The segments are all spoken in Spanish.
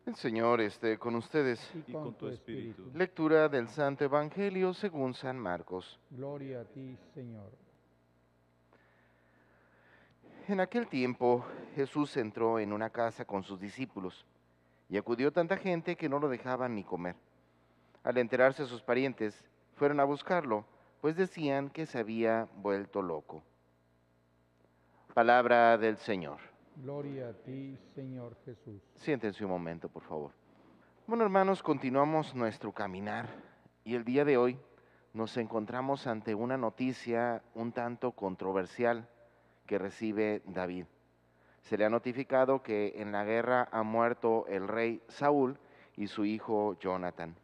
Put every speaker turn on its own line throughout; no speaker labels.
El Señor esté con ustedes.
y con tu espíritu.
Lectura del Santo Evangelio según San Marcos.
Gloria a ti, Señor.
En aquel tiempo Jesús entró en una casa con sus discípulos y acudió tanta gente que no lo dejaban ni comer. Al enterarse sus parientes, fueron a buscarlo, pues decían que se había vuelto loco. Palabra del Señor.
Gloria a ti, Señor Jesús.
Siéntense un momento, por favor. Bueno, hermanos, continuamos nuestro caminar y el día de hoy nos encontramos ante una noticia un tanto controversial que recibe David. Se le ha notificado que en la guerra ha muerto el rey Saúl y su hijo Jonathan.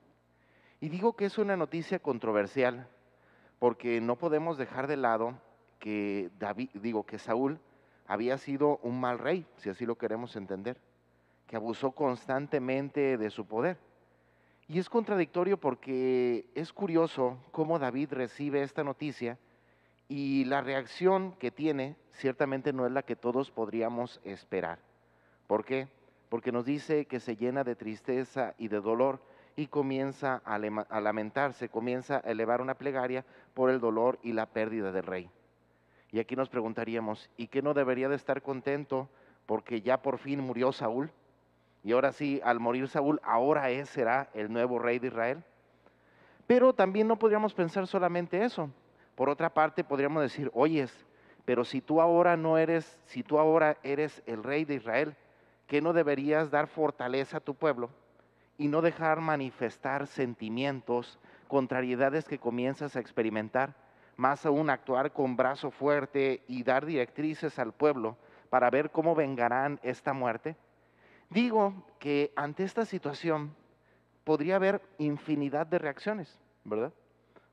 Y digo que es una noticia controversial porque no podemos dejar de lado que que Saúl había sido un mal rey, si así lo queremos entender, que abusó constantemente de su poder. Y es contradictorio porque es curioso cómo David recibe esta noticia y la reacción que tiene ciertamente no es la que todos podríamos esperar. ¿Por qué? Porque nos dice que se llena de tristeza y de dolor y comienza a lamentarse, comienza a elevar una plegaria por el dolor y la pérdida del rey. Y aquí nos preguntaríamos, ¿y qué no debería de estar contento porque ya por fin murió Saúl? Y ahora sí, al morir Saúl, ahora será el nuevo rey de Israel. Pero también no podríamos pensar solamente eso. Por otra parte, podríamos decir, oyes, pero si tú ahora no eres, si tú ahora eres el rey de Israel, ¿qué no deberías dar fortaleza a tu pueblo y no dejar manifestar sentimientos, contrariedades que comienzas a experimentar? Más aún actuar con brazo fuerte y dar directrices al pueblo para ver cómo vengarán esta muerte. Digo que ante esta situación podría haber infinidad de reacciones, ¿verdad?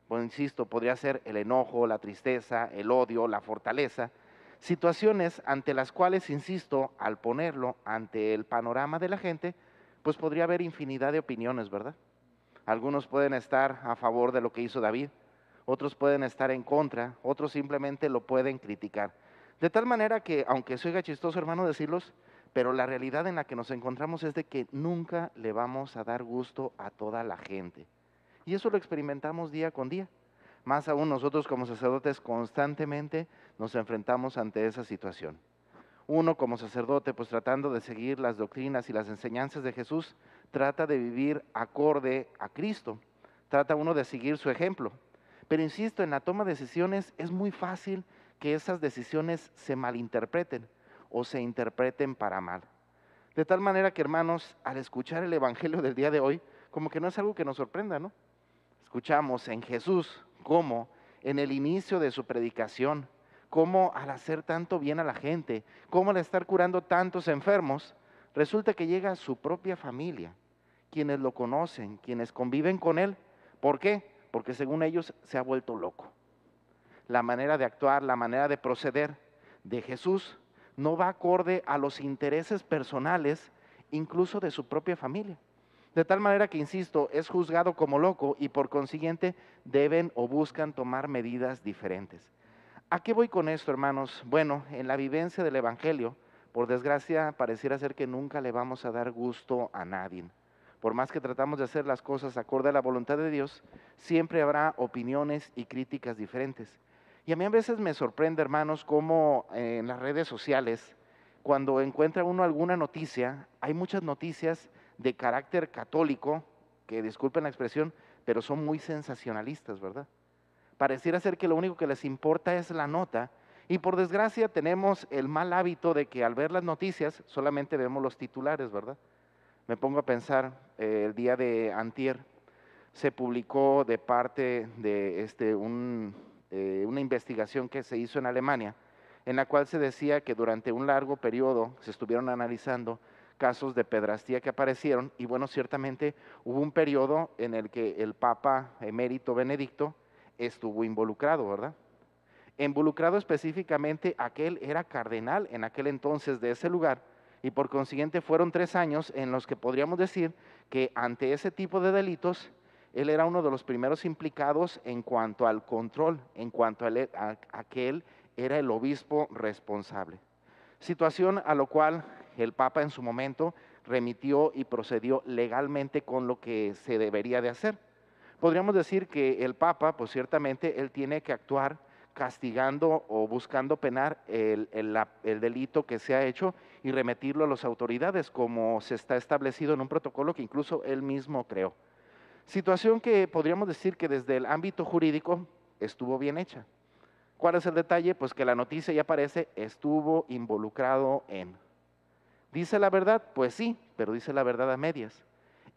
Pues insisto, podría ser el enojo, la tristeza, el odio, la fortaleza, situaciones ante las cuales, insisto, al ponerlo ante el panorama de la gente, pues podría haber infinidad de opiniones, ¿verdad? Algunos pueden estar a favor de lo que hizo David, otros pueden estar en contra, otros simplemente lo pueden criticar. De tal manera que, aunque se oiga chistoso, hermano, decirlos, pero la realidad en la que nos encontramos es de que nunca le vamos a dar gusto a toda la gente. Y eso lo experimentamos día con día. Más aún nosotros como sacerdotes constantemente nos enfrentamos ante esa situación. Uno como sacerdote, pues tratando de seguir las doctrinas y las enseñanzas de Jesús, trata de vivir acorde a Cristo. Trata uno de seguir su ejemplo. Pero insisto, en la toma de decisiones es muy fácil que esas decisiones se malinterpreten o se interpreten para mal. De tal manera que, hermanos, al escuchar el Evangelio del día de hoy, como que no es algo que nos sorprenda, ¿no? Escuchamos en Jesús cómo en el inicio de su predicación, cómo al hacer tanto bien a la gente, cómo al estar curando tantos enfermos, resulta que llega a su propia familia, quienes lo conocen, quienes conviven con él. ¿Por qué? Porque según ellos se ha vuelto loco. La manera de actuar, la manera de proceder de Jesús no va acorde a los intereses personales, incluso de su propia familia. De tal manera que, insisto, es juzgado como loco y por consiguiente deben o buscan tomar medidas diferentes. ¿A qué voy con esto, hermanos? Bueno, en la vivencia del Evangelio, por desgracia, pareciera ser que nunca le vamos a dar gusto a nadie. Por más que tratamos de hacer las cosas acorde a la voluntad de Dios, siempre habrá opiniones y críticas diferentes. Y a mí a veces me sorprende, hermanos, cómo en las redes sociales, cuando encuentra uno alguna noticia, hay muchas noticias de carácter católico, que disculpen la expresión, pero son muy sensacionalistas, ¿verdad? Pareciera ser que lo único que les importa es la nota y por desgracia tenemos el mal hábito de que al ver las noticias solamente vemos los titulares, ¿verdad? Me pongo a pensar, el día de antier se publicó de parte de una investigación que se hizo en Alemania, en la cual se decía que durante un largo periodo se estuvieron analizando casos de pedrastía que aparecieron y bueno, ciertamente hubo un periodo en el que el Papa emérito Benedicto estuvo involucrado, ¿verdad? Involucrado específicamente, aquel era cardenal en aquel entonces de ese lugar y por consiguiente fueron 3 años en los que podríamos decir que ante ese tipo de delitos él era uno de los primeros implicados en cuanto al control, en cuanto a que él era el obispo responsable. Situación a lo cual el Papa en su momento remitió y procedió legalmente con lo que se debería de hacer. Podríamos decir que el Papa, pues ciertamente, él tiene que actuar castigando o buscando penar el delito que se ha hecho y remitirlo a las autoridades, como se está establecido en un protocolo que incluso él mismo creó. Situación que podríamos decir que desde el ámbito jurídico estuvo bien hecha. ¿Cuál es el detalle? Pues que la noticia ya aparece, estuvo involucrado en. ¿Dice la verdad? Pues sí, pero dice la verdad a medias.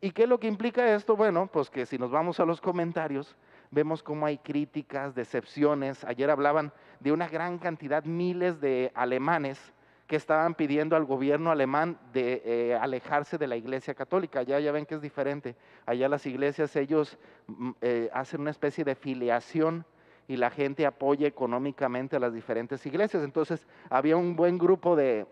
¿Y qué es lo que implica esto? Bueno, pues que si nos vamos a los comentarios, vemos cómo hay críticas, decepciones. Ayer hablaban de una gran cantidad, miles de alemanes que estaban pidiendo al gobierno alemán de alejarse de la iglesia católica. Allá ya ven que es diferente. Allá las iglesias, ellos hacen una especie de filiación y la gente apoya económicamente a las diferentes iglesias. Entonces había un buen grupo de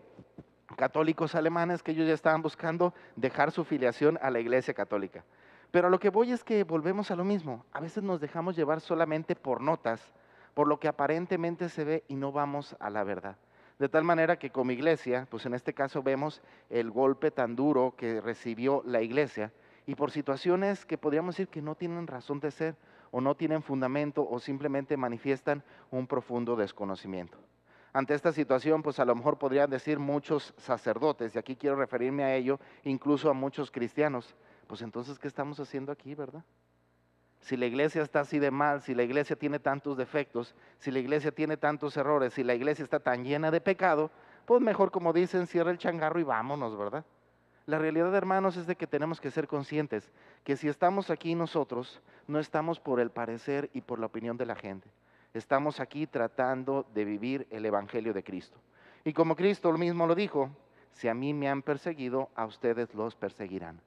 católicos alemanes que ellos ya estaban buscando dejar su filiación a la iglesia católica. Pero a lo que voy es que volvemos a lo mismo. A veces nos dejamos llevar solamente por notas, por lo que aparentemente se ve y no vamos a la verdad. De tal manera que como iglesia, pues en este caso vemos el golpe tan duro que recibió la iglesia y por situaciones que podríamos decir que no tienen razón de ser o no tienen fundamento o simplemente manifiestan un profundo desconocimiento. Ante esta situación, pues a lo mejor podrían decir muchos sacerdotes, y aquí quiero referirme a ello, incluso a muchos cristianos, pues entonces, ¿qué estamos haciendo aquí, verdad? Si la iglesia está así de mal, si la iglesia tiene tantos defectos, si la iglesia tiene tantos errores, si la iglesia está tan llena de pecado, pues mejor, como dicen, cierra el changarro y vámonos, ¿verdad? La realidad, hermanos, es de que tenemos que ser conscientes que si estamos aquí nosotros, no estamos por el parecer y por la opinión de la gente. Estamos aquí tratando de vivir el Evangelio de Cristo. Y como Cristo mismo lo dijo, si a mí me han perseguido, a ustedes los perseguirán.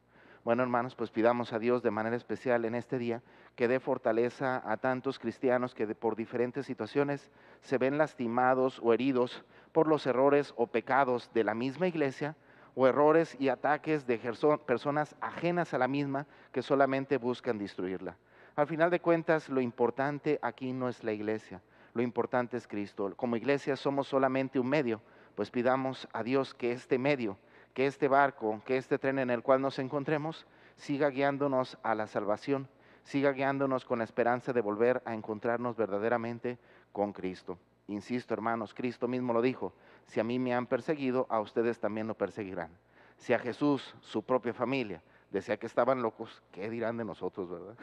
Bueno, hermanos, pues pidamos a Dios de manera especial en este día que dé fortaleza a tantos cristianos que por diferentes situaciones se ven lastimados o heridos por los errores o pecados de la misma iglesia, o errores y ataques de personas ajenas a la misma que solamente buscan destruirla. Al final de cuentas, lo importante aquí no es la iglesia, lo importante es Cristo. Como iglesia somos solamente un medio, pues pidamos a Dios que este medio, que este barco, que este tren en el cual nos encontremos, siga guiándonos a la salvación, siga guiándonos con la esperanza de volver a encontrarnos verdaderamente con Cristo. Insisto, hermanos, Cristo mismo lo dijo, si a mí me han perseguido, a ustedes también lo perseguirán. Si a Jesús, su propia familia, decía que estaban locos, ¿qué dirán de nosotros, verdad?